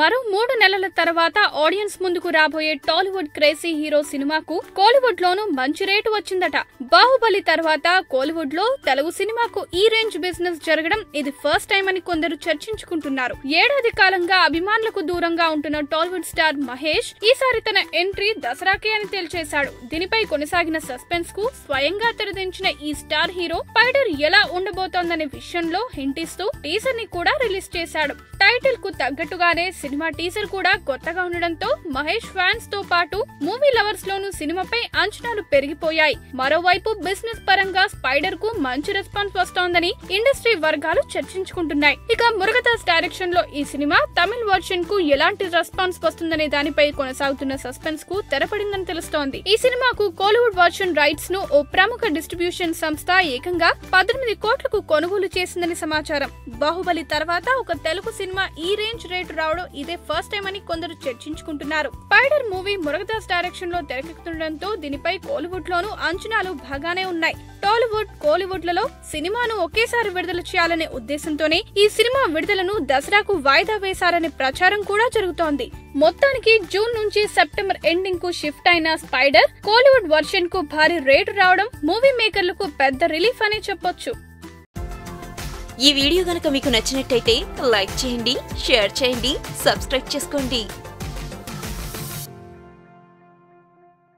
మరో 3 నెలల తర్వాత ఆడియన్స్ ముందుకు రాబోయే టాలీవుడ్ క్రేజీ హీరో సినిమాకు కోలీవుడ్ లోనూ మంచి రేటు వచ్చిందట. బాహుబలి తర్వాత కోలీవుడ్ లో తెలుగు సినిమాకు ఈ రేంజ్ బిజినెస్ జరగడం ఇది ఫస్ట్ టైం అని కొందరు చర్చించుకుంటున్నారు. ఏడాది కాలంగా అభిమానులకు దూరంగా ఉంటున్న టాలీవుడ్ స్టార్ మహేష్ ఈసారి తన ఎంట్రీ దసరాకే అని తేల్చేశాడు. దీనిపై కొనసాగిన సస్పెన్స్ కు స్వయంగా తెరదించిన ఈ స్టార్ హీరో స్పైడర్ ఎలా ఉండబోతోందనే విషయంలో హింట్ ఇస్తూ టీజర్ ని కూడా రిలీజ్ చేశాడు. టైటిల్ కు తగ్గట్టుగానే సినిమా టీజర్ కూడా కొత్తగా ఉండడంతో మహేష్ ఫ్యాన్స్ తో పాటు మూవీ లవర్స్ లోనూ సినిమాపై అంచనాలు పెరిగిపోయాయి. మరోవైపు బిజినెస్ పరంగా స్పైడర్ కు మంచి రెస్పాన్స్ వస్తోందని ఇండస్ట్రీ వర్గాలు చర్చించుకుంటున్నాయి. ఇక మురుగదాస్ డైరెక్షన్ లో ఈ సినిమా తమిళ వర్షన్ కు ఎలాంటి రెస్పాన్స్ వస్తుందనే దానిపై కొనసాగుతున్న సస్పెన్స్ కు తెరపడిందని తెలుస్తోంది. ఈ సినిమాకు కోలీవుడ్ వర్షన్ రైట్స్ ను ఓ ప్రముఖ డిస్ట్రిబ్యూషన్ సంస్థ ఏకంగా 18 కోట్లకు కొనుగోలు చేసిందని సమాచారం. బాహుబలి తర్వాత ఒక తెలుగు సినిమా ఈ రేంజ్ రేటు రావడం ఇదే ఫస్ట్ టైం అని కొందరు చర్చించుకుంటున్నారు. స్పైడర్ మూవీ మురుగదాస్ డైరెక్షన్ లో తెరకెక్కుతుండటంతో దీనిపై కోలీవుడ్ లోనూ అంచనాలు బాగానే ఉన్నాయి. టాలీవుడ్, కోలీవుడ్ లలో సినిమాను ఒకేసారి విడుదల చేయాలనే ఉద్దేశంతోనే ఈ సినిమా విడుదలను దసరాకు వాయిదా వేశారనే ప్రచారం కూడా జరుగుతోంది. మొత్తానికి జూన్ నుంచి సెప్టెంబర్ ఎండింగ్ కు షిఫ్ట్ అయిన స్పైడర్ కోలీవుడ్ వర్షన్ కు భారీ రేటు రావడం మూవీ మేకర్లకు పెద్ద రిలీఫ్ అనే చెప్పొచ్చు. ఈ వీడియో గనుక మీకు నచ్చినట్టయితే లైక్ చేయండి, షేర్ చేయండి, సబ్స్క్రైబ్ చేసుకోండి.